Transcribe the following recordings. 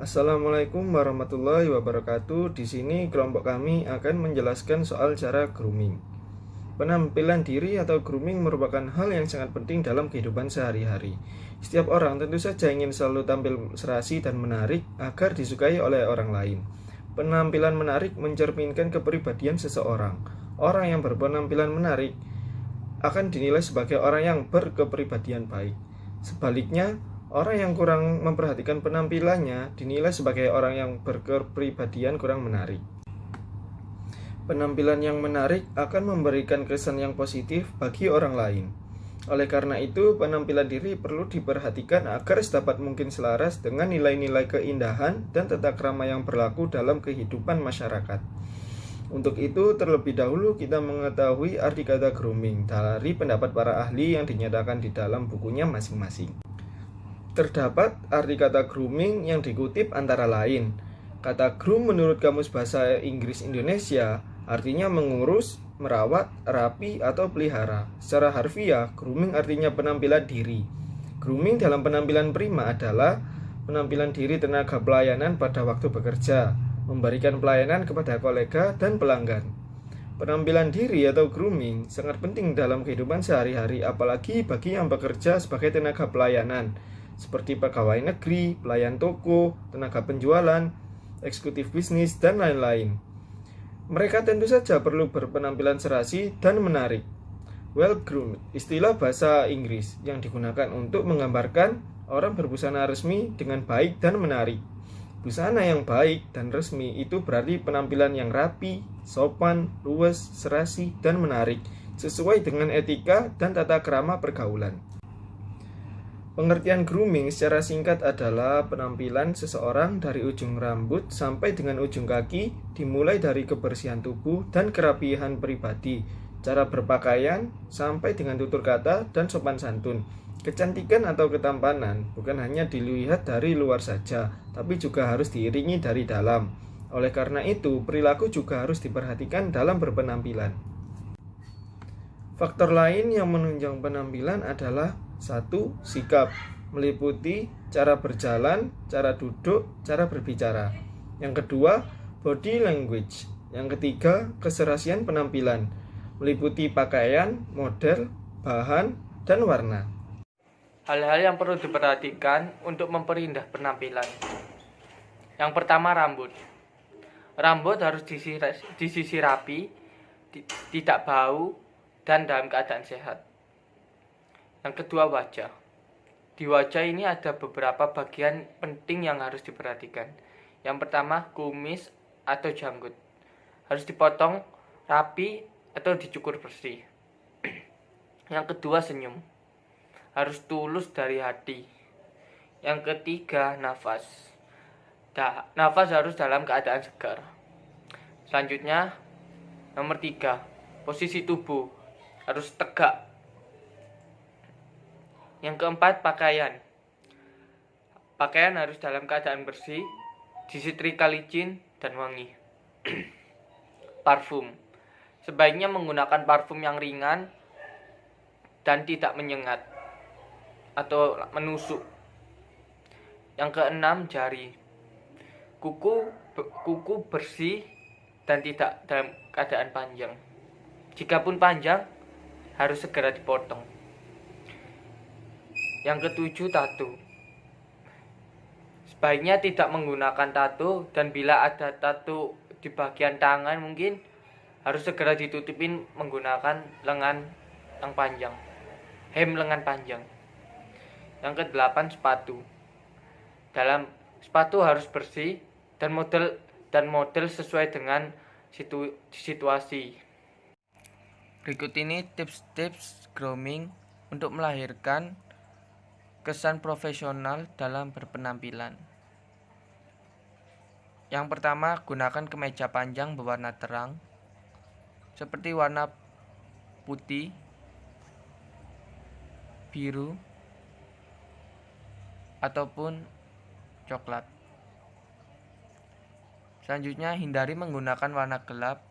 Assalamualaikum warahmatullahi wabarakatuh. Di sini kelompok kami akan menjelaskan soal cara grooming. Penampilan diri atau grooming merupakan hal yang sangat penting dalam kehidupan sehari-hari. Setiap orang tentu saja ingin selalu tampil serasi dan menarik agar disukai oleh orang lain. Penampilan menarik mencerminkan kepribadian seseorang. Orang yang berpenampilan menarik akan dinilai sebagai orang yang berkepribadian baik. Sebaliknya, orang yang kurang memperhatikan penampilannya dinilai sebagai orang yang berkepribadian kurang menarik. Penampilan yang menarik akan memberikan kesan yang positif bagi orang lain. Oleh karena itu, penampilan diri perlu diperhatikan agar sedapat mungkin selaras dengan nilai-nilai keindahan dan tata krama yang berlaku dalam kehidupan masyarakat. Untuk itu, terlebih dahulu kita mengetahui arti kata grooming dari pendapat para ahli yang dinyatakan di dalam bukunya masing-masing. Terdapat arti kata grooming yang dikutip antara lain. Kata groom menurut Kamus Bahasa Inggris Indonesia artinya mengurus, merawat, rapi, atau pelihara. Secara harfiah, grooming artinya penampilan diri. Grooming dalam penampilan prima adalah penampilan diri tenaga pelayanan pada waktu bekerja, memberikan pelayanan kepada kolega dan pelanggan. Penampilan diri atau grooming sangat penting dalam kehidupan sehari-hari, apalagi bagi yang bekerja sebagai tenaga pelayanan, seperti pegawai negeri, pelayan toko, tenaga penjualan, eksekutif bisnis, dan lain-lain. Mereka tentu saja perlu berpenampilan serasi dan menarik. Well-groomed, istilah bahasa Inggris yang digunakan untuk menggambarkan orang berbusana resmi dengan baik dan menarik. Busana yang baik dan resmi itu berarti penampilan yang rapi, sopan, luwes, serasi, dan menarik, sesuai dengan etika dan tata krama pergaulan. Pengertian grooming secara singkat adalah penampilan seseorang dari ujung rambut sampai dengan ujung kaki, dimulai dari kebersihan tubuh dan kerapihan pribadi, cara berpakaian, sampai dengan tutur kata dan sopan santun. Kecantikan atau ketampanan bukan hanya dilihat dari luar saja, tapi juga harus diiringi dari dalam. Oleh karena itu, perilaku juga harus diperhatikan dalam berpenampilan. Faktor lain yang menunjang penampilan adalah 1. Sikap, meliputi cara berjalan, cara duduk, cara berbicara. Yang kedua, body language. Yang ketiga, keserasian penampilan, meliputi pakaian, model, bahan, dan warna. Hal-hal yang perlu diperhatikan untuk memperindah penampilan. Yang pertama, rambut. Rambut harus disisir rapi, tidak bau, dan dalam keadaan sehat. Yang kedua, wajah. Di wajah ini ada beberapa bagian penting yang harus diperhatikan. Yang pertama, kumis atau janggut. Harus dipotong rapi atau dicukur bersih. Yang kedua, senyum. Harus tulus dari hati. Yang ketiga, nafas. Nafas harus dalam keadaan segar. Selanjutnya, nomor 3, posisi tubuh harus tegak. Yang keempat, pakaian. Pakaian harus dalam keadaan bersih, disetrika licin, dan wangi. Parfum. Sebaiknya menggunakan parfum yang ringan dan tidak menyengat atau menusuk. Yang keenam, jari. Kuku bersih dan tidak dalam keadaan panjang. Jikapun panjang, harus segera dipotong. Yang ketujuh, tato. Sebaiknya tidak menggunakan tato, dan bila ada tato di bagian tangan mungkin harus segera ditutupin menggunakan lengan yang panjang, hem lengan panjang. Yang ke-8, sepatu. Dalam sepatu harus bersih dan model sesuai dengan situasi. Berikut ini tips-tips grooming untuk melahirkan kesan profesional dalam berpenampilan. Yang pertama, gunakan kemeja panjang berwarna terang, seperti warna putih, biru, ataupun coklat. Selanjutnya, hindari menggunakan warna gelap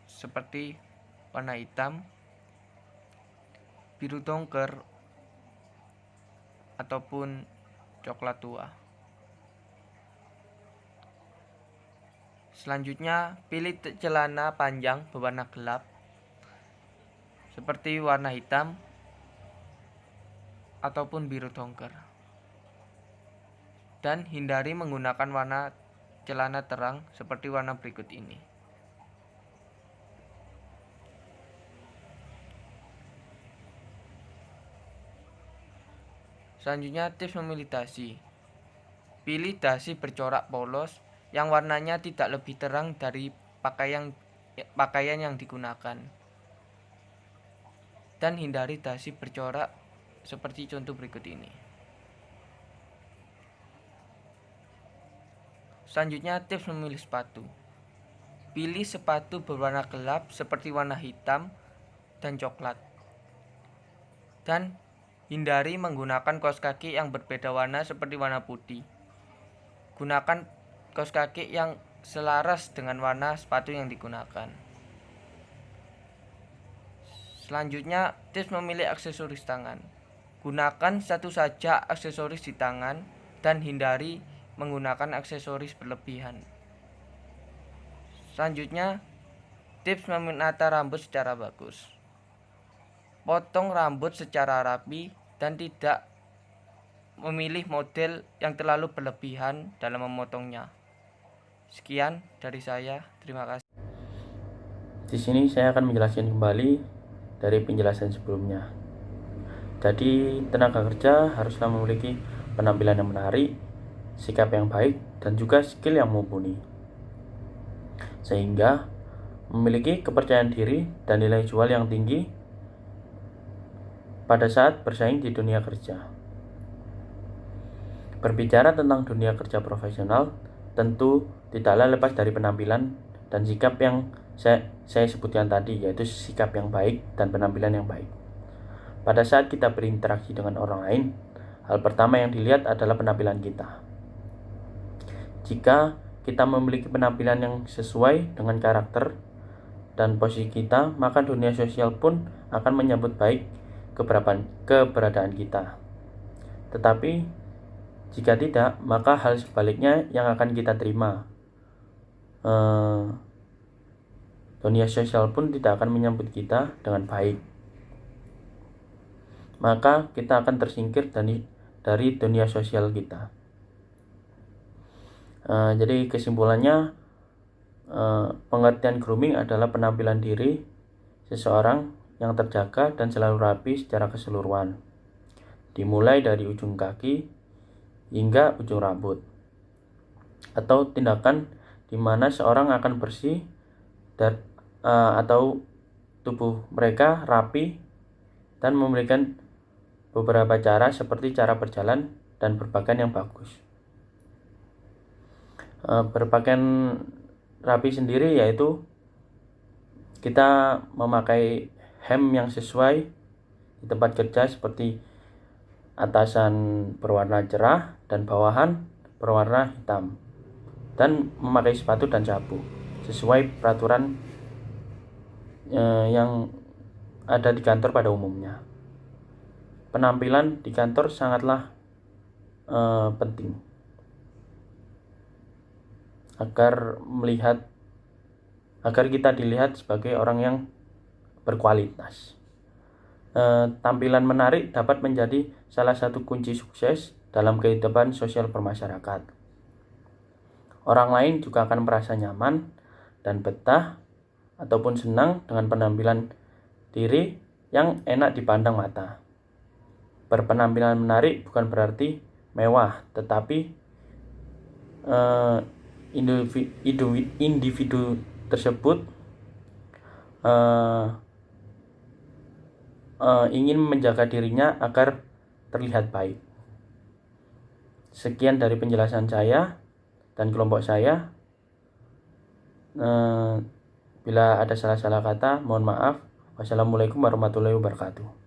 seperti warna hitam, biru dongker, ataupun coklat tua. Selanjutnya, pilih celana panjang berwarna gelap seperti warna hitam ataupun biru dongker. Dan hindari menggunakan warna celana terang seperti warna berikut ini. Selanjutnya, tips memilih dasi. Pilih dasi bercorak polos yang warnanya tidak lebih terang dari pakaian yang digunakan. Dan hindari dasi bercorak seperti contoh berikut ini. Selanjutnya, tips memilih sepatu. Pilih sepatu berwarna gelap seperti warna hitam dan coklat. Dan hindari menggunakan kaos kaki yang berbeda warna seperti warna putih. Gunakan kaos kaki yang selaras dengan warna sepatu yang digunakan. Selanjutnya, tips memilih aksesoris tangan. Gunakan satu saja aksesoris di tangan dan hindari menggunakan aksesoris berlebihan. Selanjutnya, tips menata rambut secara bagus. Potong rambut secara rapi dan tidak memilih model yang terlalu berlebihan dalam memotongnya. Sekian dari saya, terima kasih. Di sini saya akan menjelaskan kembali dari penjelasan sebelumnya. Jadi, tenaga kerja haruslah memiliki penampilan yang menarik, sikap yang baik, dan juga skill yang mumpuni. Sehingga memiliki kepercayaan diri dan nilai jual yang tinggi pada saat bersaing di dunia kerja. Berbicara tentang dunia kerja profesional, tentu tidaklah lepas dari penampilan dan sikap yang saya sebutkan tadi, yaitu sikap yang baik dan penampilan yang baik. Pada saat kita berinteraksi dengan orang lain, hal pertama yang dilihat adalah penampilan kita. Jika kita memiliki penampilan yang sesuai dengan karakter dan posisi kita, maka dunia sosial pun akan menyambut baik keberadaan kita. Tetapi jika tidak, maka hal sebaliknya yang akan kita terima. Dunia sosial pun tidak akan menyambut kita dengan baik. Maka kita akan tersingkir dari dunia sosial kita. Jadi kesimpulannya, pengertian grooming adalah penampilan diri seseorang yang terjaga dan selalu rapi secara keseluruhan, dimulai dari ujung kaki hingga ujung rambut, atau tindakan di mana seorang akan bersih atau tubuh mereka rapi dan memberikan beberapa cara seperti cara berjalan dan berpakaian yang bagus. Berpakaian rapi sendiri yaitu kita memakai hem yang sesuai di tempat kerja seperti atasan berwarna cerah dan bawahan berwarna hitam, dan memakai sepatu dan sapu sesuai peraturan yang ada di kantor pada umumnya. Penampilan di kantor sangatlah penting agar kita dilihat sebagai orang yang berkualitas. Tampilan menarik dapat menjadi salah satu kunci sukses dalam kehidupan sosial bermasyarakat. Orang lain juga akan merasa nyaman dan betah ataupun senang dengan penampilan diri yang enak dipandang mata. Berpenampilan menarik bukan berarti mewah, tetapi individu tersebut ingin menjaga dirinya agar terlihat baik. Sekian dari penjelasan saya dan kelompok saya. Bila ada salah-salah kata, mohon maaf. Wassalamualaikum warahmatullahi wabarakatuh.